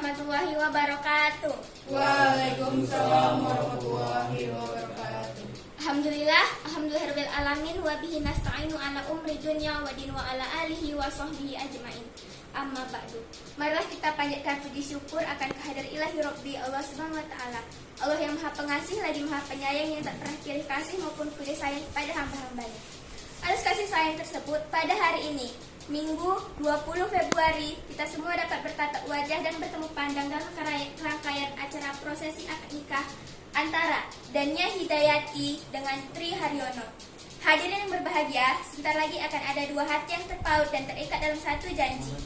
warahmatullahi wabarakatuh. Waalaikumsalam warahmatullahi wabarakatuh. Alhamdulillahirabbil alamin wa bihi nasta'inu ala umri dunya wa din wa ala alihi wa sahbihi ajmain. Amma ba'du. Marilah kita panjatkan puji syukur akan kehadirat ilahi Rabbi Allah Subhanahu wa taala. Allah yang Maha Pengasih lagi Maha Penyayang yang tak pernah pilih kasih maupun puji sayang pada hamba-hambanya. Atas kasih sayang tersebut pada hari ini Minggu 20 Februari, kita semua dapat bertatap wajah dan bertemu pandang dalam rangkaian acara prosesi akad nikah antara Dania Hidayati dengan Tri Haryono. Hadirin yang berbahagia, sebentar lagi akan ada dua hati yang terpaut dan terikat dalam satu janji.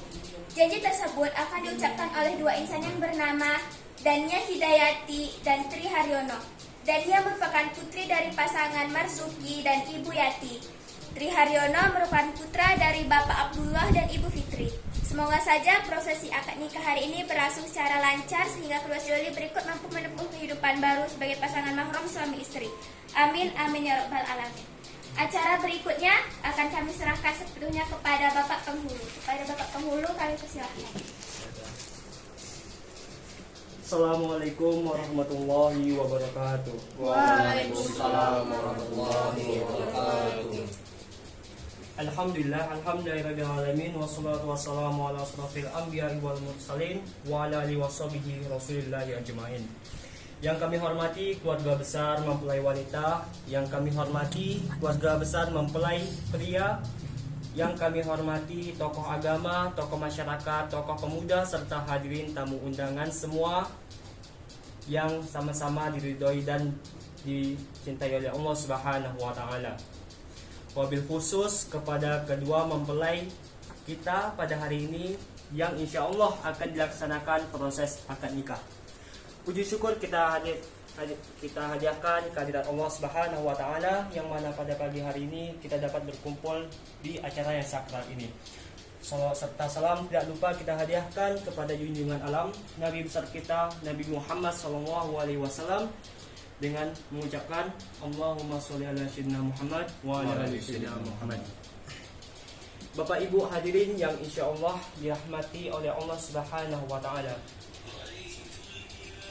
Janji tersebut akan diucapkan oleh dua insan yang bernama Dania Hidayati dan Tri Haryono. Dania merupakan putri dari pasangan Marzuki dan Ibu Yati. Tri Haryono merupakan putra dari Bapak Abdullah dan Ibu Fitri. Semoga saja prosesi akad nikah hari ini berlangsung secara lancar sehingga kedua jodoh berikut mampu menempuh kehidupan baru sebagai pasangan mahram suami istri. Amin amin ya rabbal alamin. Acara berikutnya akan kami serahkan sepenuhnya kepada Bapak Penghulu. Kepada Bapak Penghulu kami persilahkan. Assalamualaikum warahmatullahi wabarakatuh. Waalaikumsalam warahmatullahi wabarakatuh. Alhamdulillahirabbil wassalatu wassalamu ala asrofil anbiya'i wal mursalin wa ala alihi washabihi rasulillahi ajmain. Yang kami hormati keluarga besar mempelai wanita, yang kami hormati keluarga besar mempelai pria, yang kami hormati tokoh agama, tokoh masyarakat, tokoh pemuda serta hadirin tamu undangan semua yang sama-sama diridhoi dan dicintai oleh Allah Subhanahu wa taala. Wabil khusus kepada kedua mempelai kita pada hari ini yang insya Allah akan dilaksanakan proses akad nikah. Puji syukur kita hadiahkan kehadirat Allah Subhanahu wa taala yang mana pada pagi hari ini kita dapat berkumpul di acara yang sakral ini. Salawat serta salam tidak lupa kita hadiahkan kepada junjungan alam Nabi besar kita Nabi Muhammad SAW dengan mengucapkan Allahumma sholli ala sayyidina Muhammad wa ala ali sayyidina Muhammad. Bapak Ibu hadirin yang insya Allah dirahmati oleh Allah Subhanahu wa taala.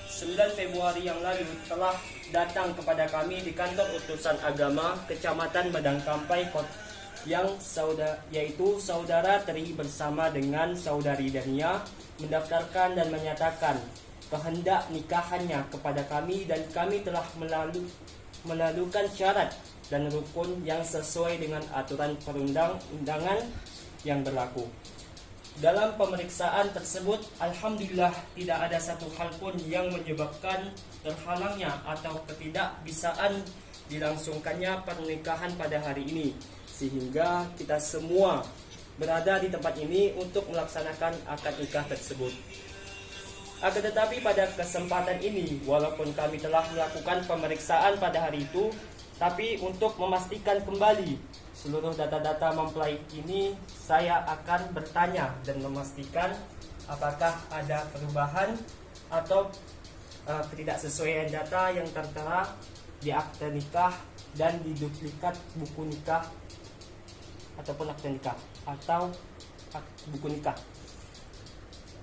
9 Februari yang lalu telah datang kepada kami di kantor utusan agama Kecamatan Medangkampai yaitu saudara Tri bersama dengan saudari Dania mendaftarkan dan menyatakan kehendak nikahannya kepada kami dan kami telah melalukan syarat dan rukun yang sesuai dengan aturan perundang-undangan yang berlaku. Dalam pemeriksaan tersebut, alhamdulillah tidak ada satu hal pun yang menyebabkan terhalangnya atau ketidakbisaan dilangsungkannya pernikahan pada hari ini, sehingga kita semua berada di tempat ini untuk melaksanakan akad nikah tersebut. Akan tetapi pada kesempatan ini, walaupun kami telah melakukan pemeriksaan pada hari itu, tapi untuk memastikan kembali seluruh data-data mempelai ini, saya akan bertanya dan memastikan apakah ada perubahan atau ketidaksesuaian data yang tertera di akte nikah dan di duplikat buku nikah ataupun akte nikah atau buku nikah.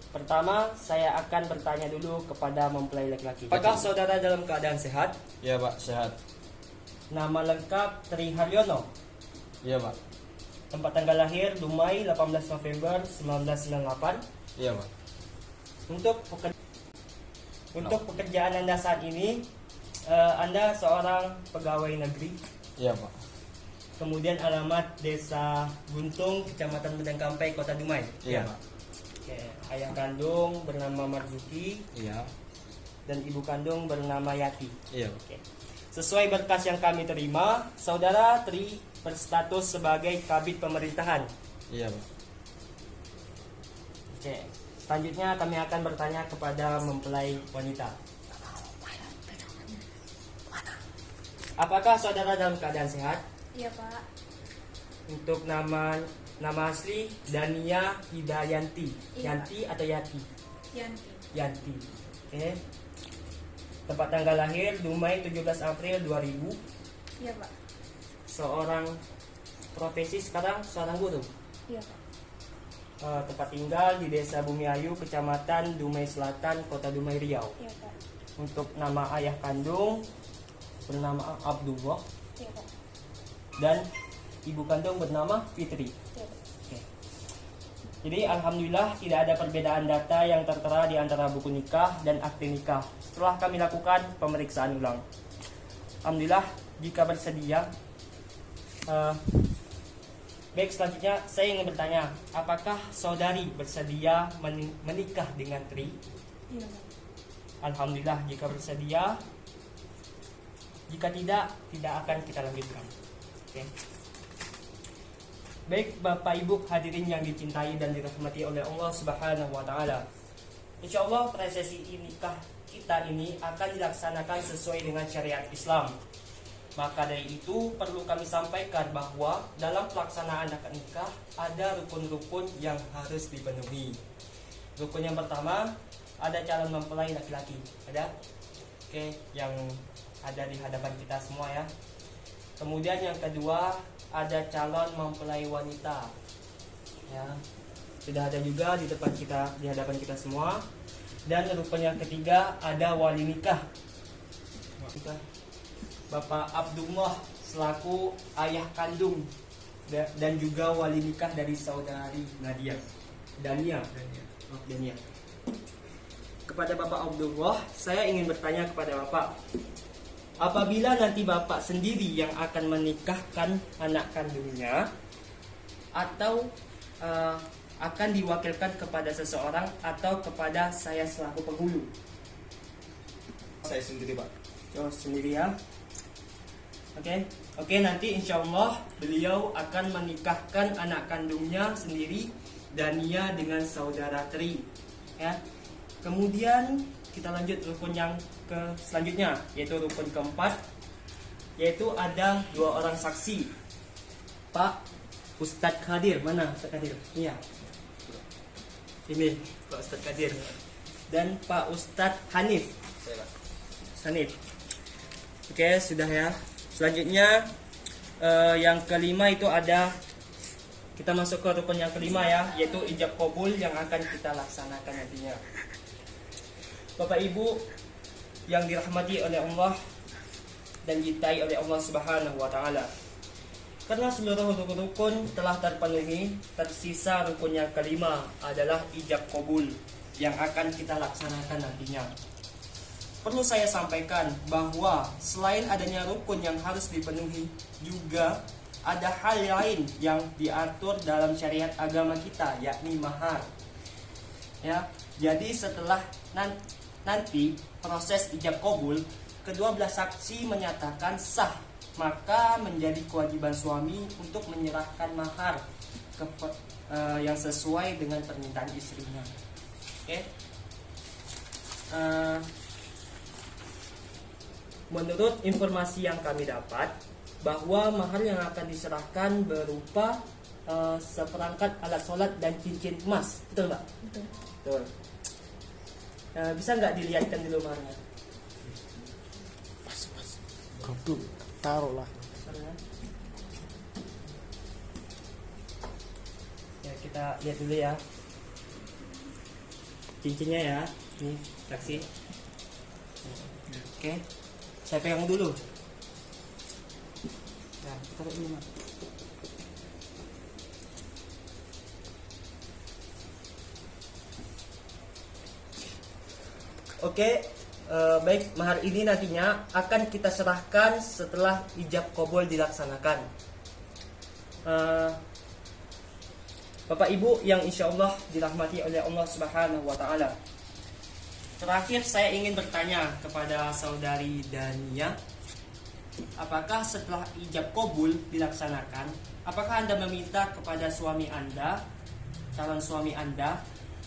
Pertama, saya akan bertanya dulu kepada mempelai laki-laki. Apakah saudara dalam keadaan sehat? Ya Pak, sehat. Nama lengkap Tri Haryono. Iya Pak. Tempat tanggal lahir Dumai 18 November 1998. Iya Pak. Untuk pekerjaan Anda saat ini, Anda seorang pegawai negeri. Iya Pak. Kemudian alamat Desa Guntung, Kecamatan Medangkampai, Kota Dumai. Iya Pak. Oke. Ayah kandung bernama Marzuki. Iya. Dan ibu kandung bernama Yati. Iya. Oke. Sesuai berkas yang kami terima, saudara Tri berstatus sebagai kabid pemerintahan. Iya Pak. Oke. Selanjutnya kami akan bertanya kepada mempelai wanita. Apakah saudara dalam keadaan sehat? Iya Pak. Untuk nama asli Dania Hidayanti. Iya. Yanti atau Yati? Yanti. Yanti. Oke. Tempat tanggal lahir Dumai 17 April 2000. Iya Pak. Seorang profesi sekarang seorang guru. Iya Pak. tempat tinggal di Desa Bumiayu, Kecamatan Dumai Selatan, Kota Dumai, Riau. Iya, Pak. Untuk nama ayah kandung bernama Abdullah Iya, Pak. dan ibu kandung bernama Fitri. Iya, Pak. Oke. Jadi alhamdulillah tidak ada perbedaan data yang tertera di antara buku nikah dan akte nikah setelah kami lakukan pemeriksaan ulang. Alhamdulillah, jika bersedia. Baik, selanjutnya saya ingin bertanya, apakah saudari bersedia menikah dengan Tri? Iya, Pak. Alhamdulillah, jika bersedia. Jika tidak akan kita lanjutkan. Oke. Baik, Bapak Ibu hadirin yang dicintai dan dirahmati oleh Allah Subhanahu wa taala. Insyaallah prosesi nikah kita ini akan dilaksanakan sesuai dengan syariat Islam. Maka dari itu perlu kami sampaikan bahwa dalam pelaksanaan akad nikah ada rukun-rukun yang harus dipenuhi. Rukun yang pertama, ada calon mempelai laki-laki. Ada? Oke, yang ada di hadapan kita semua ya. Kemudian yang kedua, ada calon mempelai wanita. Ya. Sudah ada juga di depan kita, di hadapan kita semua. Dan rukun yang ketiga, ada wali nikah. Bapak Abdullah selaku ayah kandung dan juga wali nikah dari saudari Nadia. Dania. Kepada Bapak Abdullah, saya ingin bertanya kepada Bapak, apabila nanti Bapak sendiri yang akan menikahkan anak kandungnya atau akan diwakilkan kepada seseorang atau kepada saya selaku penghulu? Saya sendiri, Pak. Oh, sendiri ya. Oke, nanti insya Allah beliau akan menikahkan anak kandungnya sendiri, Dania, dengan saudara Tri. Ya. Kemudian kita lanjut rukun yang selanjutnya, yaitu rukun keempat, yaitu ada 2 orang saksi. Pak Ustadz Kadir, mana Ustadz Kadir? Iya. Ini Pak Ustadz Kadir dan Pak Ustadz Hanif. Hanif. Oke, sudah ya. Selanjutnya yang kelima itu ada, kita masuk ke rukun yang kelima ya, yaitu ijab qabul yang akan kita laksanakan nantinya. Bapak Ibu yang dirahmati oleh Allah dan dicintai oleh Allah Subhanahu wa taala. Karena seluruh rukun telah terpenuhi, tersisa rukun yang kelima adalah ijab qabul yang akan kita laksanakan nantinya. Perlu saya sampaikan bahwa selain adanya rukun yang harus dipenuhi, juga ada hal lain yang diatur dalam syariat agama kita, yakni mahar. Ya, jadi setelah nanti proses ijab qabul, kedua belah saksi menyatakan sah, maka menjadi kewajiban suami untuk menyerahkan mahar yang sesuai dengan permintaan istrinya. Oke. Menurut informasi yang kami dapat, bahwa mahar yang akan diserahkan berupa seperangkat alat sholat dan cincin emas, betul Mbak? Betul. Bisa nggak dilihatkan dulu maharnya? Pas. Goblok, taruh lah. Ya, kita lihat dulu ya. Cincinnya ya, ini saksi. Oke. Saya pegang dulu. Ya, kita taruh dulu, Mas. Oke, baik, mahar ini nantinya akan kita serahkan setelah ijab qabul dilaksanakan. Bapak Ibu yang insya Allah dirahmati oleh Allah Subhanahu wa taala. Terakhir saya ingin bertanya kepada saudari Dania, apakah setelah ijab qabul dilaksanakan, apakah Anda meminta kepada suami Anda, calon suami Anda,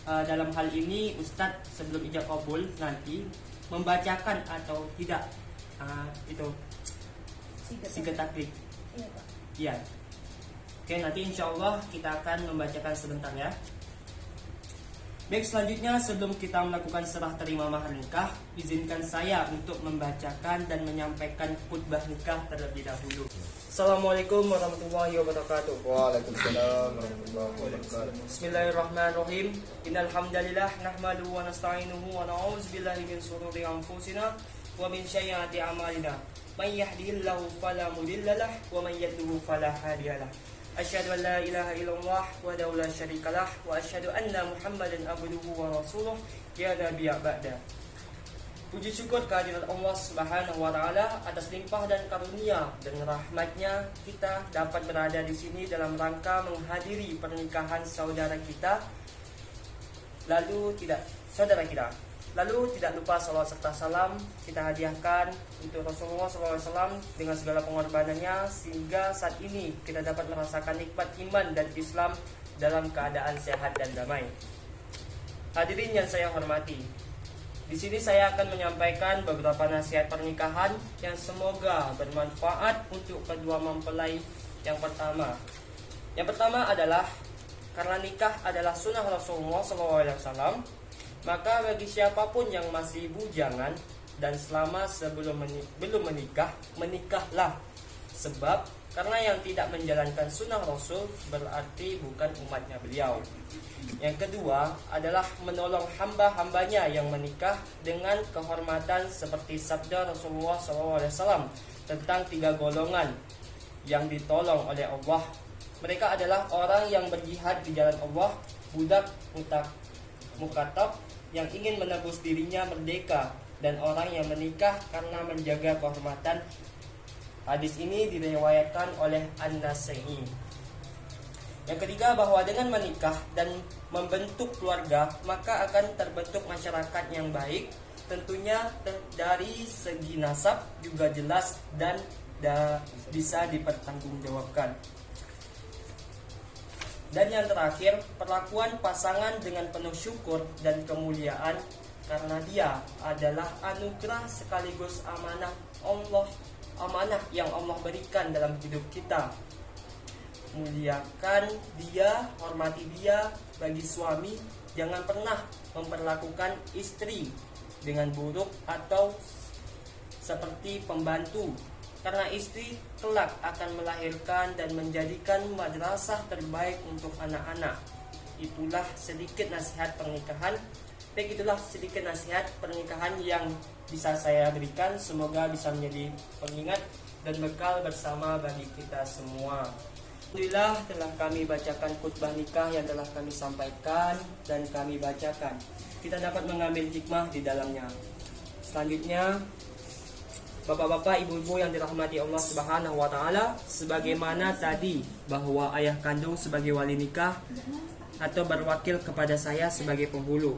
dalam hal ini Ustadz sebelum ijab qabul nanti membacakan atau tidak itu sigat taklid? Iya, Pak. Iya. Oke, nanti insya Allah kita akan membacakan sebentar ya. Baik, selanjutnya sebelum kita melakukan serah terima mahar nikah, izinkan saya untuk membacakan dan menyampaikan khutbah nikah terlebih dahulu. Assalamualaikum warahmatullahi wabarakatuh. Waalaikumsalam warahmatullahi wabarakatuh. Bismillahirrahmanirrahim. Innal hamdalillah nahmaduhu wa nasta'inuhu wa na'udzu billahi min shururi anfusina wa min sayyiati a'malina. May yahdihillahu fala mudilla lahu wa may yudlil fala hadiya lahu. Asyhadu an la ilaha illallah wahdahu la syarikalah wa asyhadu anna Muhammadan abduhu wa rasuluh ya nabiyya ba'da. Puji syukur kehadirat Allah Subhanahu wa taala atas limpah dan karunia dan rahmatnya kita dapat berada di sini dalam rangka menghadiri pernikahan saudara kita. Lalu tidak lupa salawat serta salam kita hadiahkan untuk Rasulullah SAW dengan segala pengorbanannya, sehingga saat ini kita dapat merasakan nikmat iman dan Islam dalam keadaan sehat dan damai. Hadirin yang saya hormati, di sini saya akan menyampaikan beberapa nasihat pernikahan yang semoga bermanfaat untuk kedua mempelai. Yang pertama adalah karena nikah adalah sunnah Rasulullah SAW, maka bagi siapapun yang masih bujangan dan selama belum menikah, menikahlah. Sebab karena yang tidak menjalankan sunnah Rasul berarti bukan umatnya beliau. Yang kedua adalah menolong hamba-hambanya yang menikah dengan kehormatan seperti sabda Rasulullah SAW tentang 3 golongan yang ditolong oleh Allah. Mereka adalah orang yang berjihad di jalan Allah, budak mukatab yang ingin menebus dirinya merdeka, dan orang yang menikah karena menjaga kehormatan. Hadis ini diriwayatkan oleh An-Nasa'i. Yang ketiga, bahwa dengan menikah dan membentuk keluarga maka akan terbentuk masyarakat yang baik, tentunya dari segi nasab juga jelas dan bisa dipertanggungjawabkan. Dan yang terakhir, perlakuan pasangan dengan penuh syukur dan kemuliaan karena dia adalah anugerah sekaligus amanah yang Allah berikan dalam hidup kita. Muliakan dia, hormati dia. Bagi suami, jangan pernah memperlakukan istri dengan buruk atau seperti pembantu, karena istri kelak akan melahirkan dan menjadikan madrasah terbaik untuk anak-anak. Itulah sedikit nasihat pernikahan. Itulah sedikit nasihat pernikahan yang bisa saya berikan. Semoga bisa menjadi pengingat dan bekal bersama bagi kita semua. Alhamdulillah telah kami bacakan khutbah nikah yang telah kami sampaikan dan kami bacakan. Kita dapat mengambil hikmah di dalamnya. Selanjutnya, Bapak-bapak, ibu-ibu yang dirahmati Allah Subhanahu wa taala, sebagaimana tadi bahwa ayah kandung sebagai wali nikah atau berwakil kepada saya sebagai penghulu,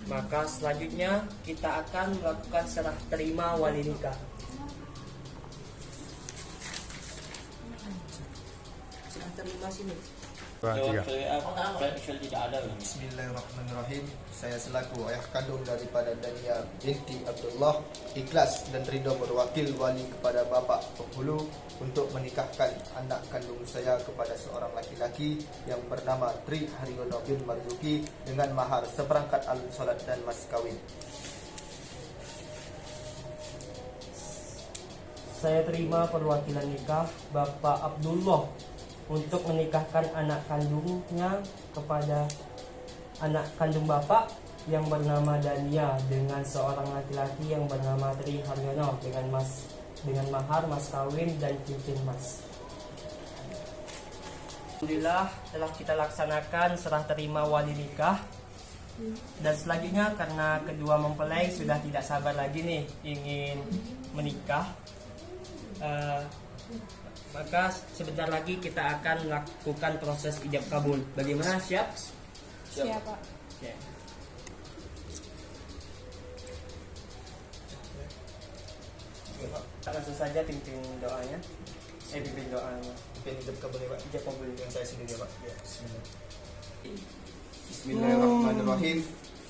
maka selanjutnya kita akan melakukan serah terima wali nikah. Serah terima sini. Bismillahirrahmanirrahim. Saya selaku ayah kandung daripada Dania binti Abdullah ikhlas dan ridha berwakil wali kepada Bapak penghulu untuk menikahkan anak kandung saya kepada seorang laki-laki yang bernama Tri Haryono bin Marzuki dengan mahar seperangkat alat solat dan mas kawin. Saya terima perwakilan nikah Bapak Abdullah untuk menikahkan anak kandungnya kepada anak kandung Bapak yang bernama Dania dengan seorang laki-laki yang bernama Tri Haryono dengan mahar mas kawin dan cincin emas. Alhamdulillah telah kita laksanakan serah terima wali nikah. Dan selanjutnya karena kedua mempelai sudah tidak sabar lagi nih ingin menikah, maka sebentar lagi kita akan melakukan proses ijab kabul. Bagaimana, siap? Siap, Pak. Ya. Langsung saja pimpin doanya. Pimpin doanya. Pimpin ijab kabul ya, Pak. Ijab kabul Yang saya sendiri ya, Pak. Ya, bismillah. Bismillahirrahmanirrahim.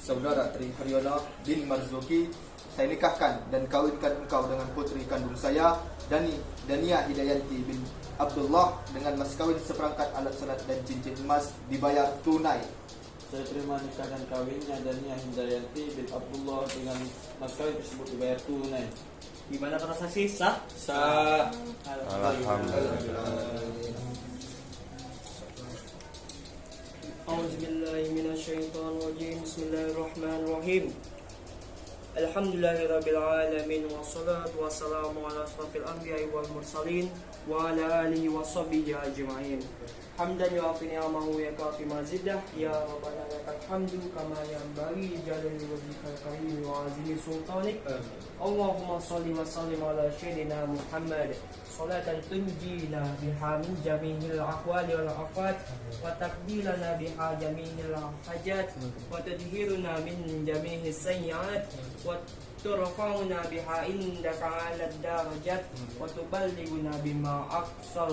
Saudara Tri Haryono bin Marzuki, saya nikahkan dan kawinkan engkau dengan putri kandung saya, Dania Hidayanti bin Abdullah dengan mas kawin seperangkat alat salat dan cincin emas dibayar tunai. Saya terima nikah dan kawinnya Dania Hindayanti bin Abdullah dengan mas kawin tersebut dibayar tunai. Gimana transaksi sah? Sah. Alhamdulillah. A'udzubillahi minasyaitonirrajim. Bismillahirrahmanirrahim. Alhamdulillahirabbil alamin wassalatu wassalamu ala asrofil anbiya'i wal mursalin wa ala alihi washabbihi ajma'in. Hamdan yu'afi ni'amahu wa yakafi mazidah. Ya Rabbana lakal hamdu kama yanbaghi jalali wajhikal karim wa azimi sultanik. Allahumma salli wa sallim ala sayyidina Muhammad salatan tunjina biha min jami'il ahwali wal afat wa taqdilana biha jami'il hajat wa tadhhiruna min jami'is sayyi'at wa turfa'una biha indaka 'ala darajat wa tuballighuna bima aqsal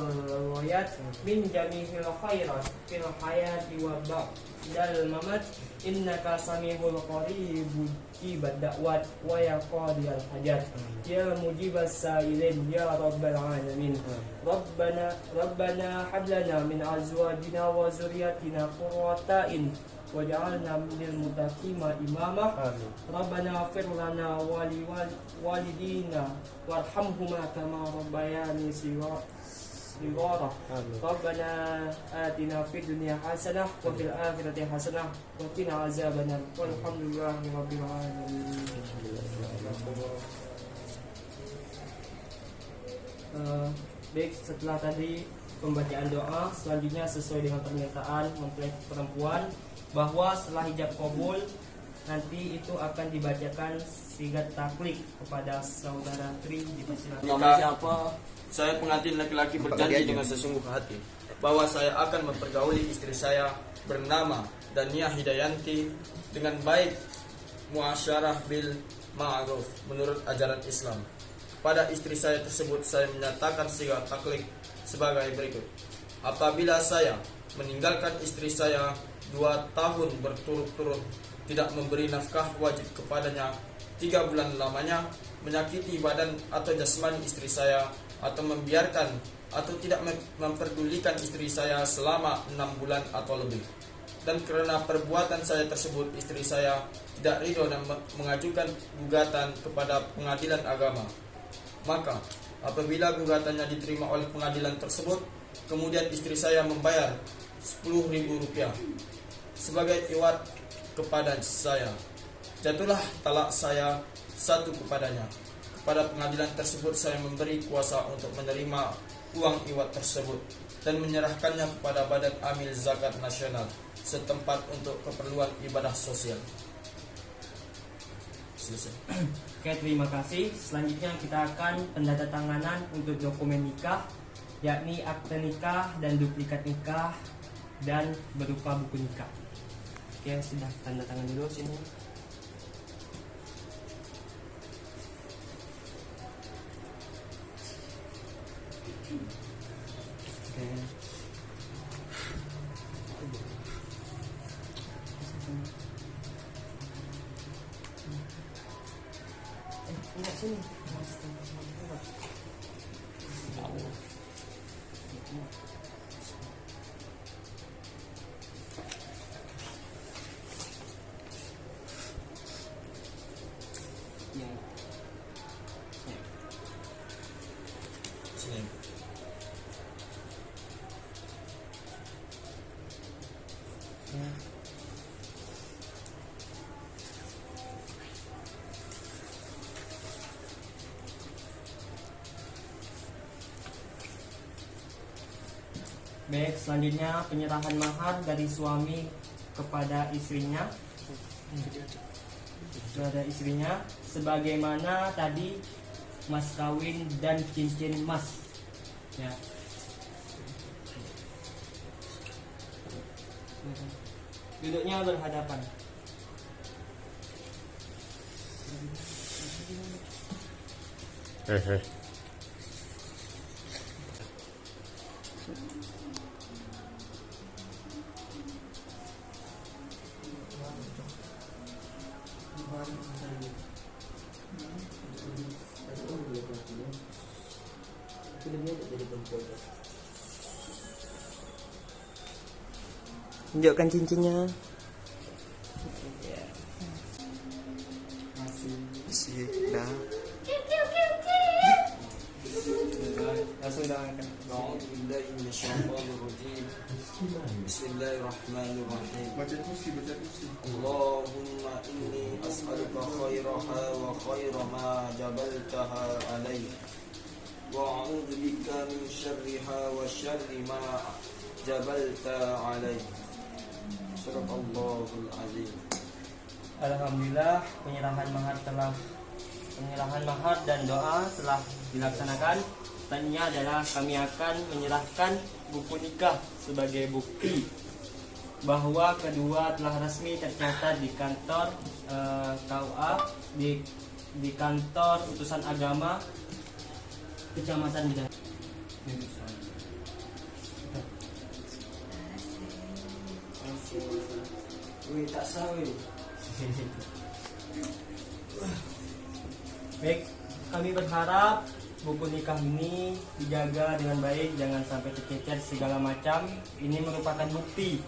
ghayat min jami'il khairat fil hayati wa ba'dal mamat innaka samihul qaribud mujibad da'wat wa ya qadiyal hajat ya mujibas sa'ilin ya rabbal alamin. Rabbana hablana min azwajina wa zurriyatina qurrata a'yun waj'alna minal muttaqina imama. Rabbana ighfir lana wa li walidina warhamhuma kama rabbayani shighara. Rabbana atina fid dunya hasanah wa fil akhirati hasanah wa qina azabannar. Walhamdulillahi rabbil alamin. Baik, setelah tadi pembacaan doa, selanjutnya sesuai dengan pernyataan mempelai perempuan bahwa setelah hijab kabul nanti itu akan dibacakan sigat taklik kepada saudara Tri. Nama siapa? Saya pengantin laki-laki berjanji dengan sesungguh hati bahwa saya akan mempergauli istri saya bernama Dania Hindayanti dengan baik, muasyarah bil ma'ruf menurut ajaran Islam. Pada istri saya tersebut saya menyatakan sigat taklik sebagai berikut. Apabila saya meninggalkan istri saya 2 tahun berturut-turut, tidak memberi nafkah wajib kepadanya 3 bulan lamanya, menyakiti badan atau jasmani istri saya, atau membiarkan atau tidak memperdulikan istri saya selama 6 bulan atau lebih, dan karena perbuatan saya tersebut istri saya tidak ridho dan mengajukan gugatan kepada pengadilan agama, maka apabila gugatannya diterima oleh pengadilan tersebut, kemudian istri saya membayar Rp10.000 sebagai iwat kepada saya, jatuhlah talak saya 1 kepadanya. Pada pengadilan tersebut saya memberi kuasa untuk menerima uang iwat tersebut dan menyerahkannya kepada Badan Amil Zakat Nasional setempat untuk keperluan ibadah sosial. Selesai. Oke, terima kasih. Selanjutnya kita akan pendatanganan untuk dokumen nikah, yakni akte nikah dan duplikat nikah dan berupa buku nikah. Oke, sudah tanda tangan dulu sini. Oke. Enggak sini. Ya. Sini. Baik, selanjutnya penyerahan mahar dari suami kepada istrinya. Kepada istrinya sebagaimana tadi mas kawin dan cincin emas. Ya. Duduknya berhadapan. Tunjukkan cincinnya. sih. Dah. Langsung doakan. أعوذ بالله من الشيطان الرجيم بسم الله الرحمن الرحيم اللهم إني أسألك خيرها وخير ما جبلتها علي وأعوذ بك من شرها وشر ما جبلت علي صدق الله العظيم. Alhamdulillah penyerahan mahar dan doa telah dilaksanakan. Selanjutnya adalah kami akan menyerahkan buku nikah sebagai bukti bahwa kedua telah resmi tercatat di kantor KUA di kantor utusan agama Kecamatan Bidang. Tak sawi. Baik, kami berharap buku nikah ini dijaga dengan baik, jangan sampai tercecer segala macam. Ini merupakan bukti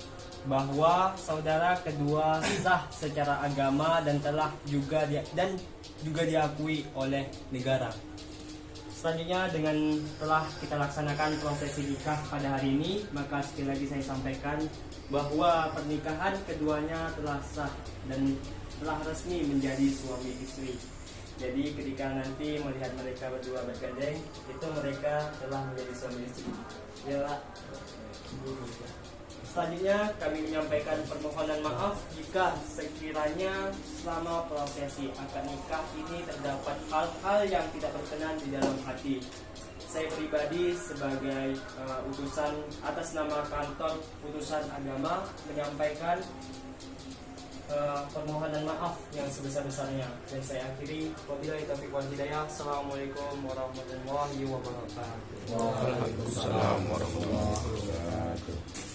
bahwa saudara kedua sah secara agama dan juga diakui oleh negara. Selanjutnya, dengan telah kita laksanakan prosesi nikah pada hari ini, maka sekali lagi saya sampaikan bahwa pernikahan keduanya telah sah dan telah resmi menjadi suami istri. Jadi ketika nanti melihat mereka berdua bergandeng, itu mereka telah menjadi suami istri. Ya. Selanjutnya kami menyampaikan permohonan maaf jika sekiranya selama prosesi akad nikah ini terdapat hal-hal yang tidak berkenan di dalam hati. Saya pribadi sebagai utusan atas nama kantor utusan agama menyampaikan permohonan maaf yang sebesar-besarnya, dan saya akhiri wabillahi taufiq wal hidayah. Assalamualaikum warahmatullahi wabarakatuh. Waalaikumsalam warahmatullahi wabarakatuh.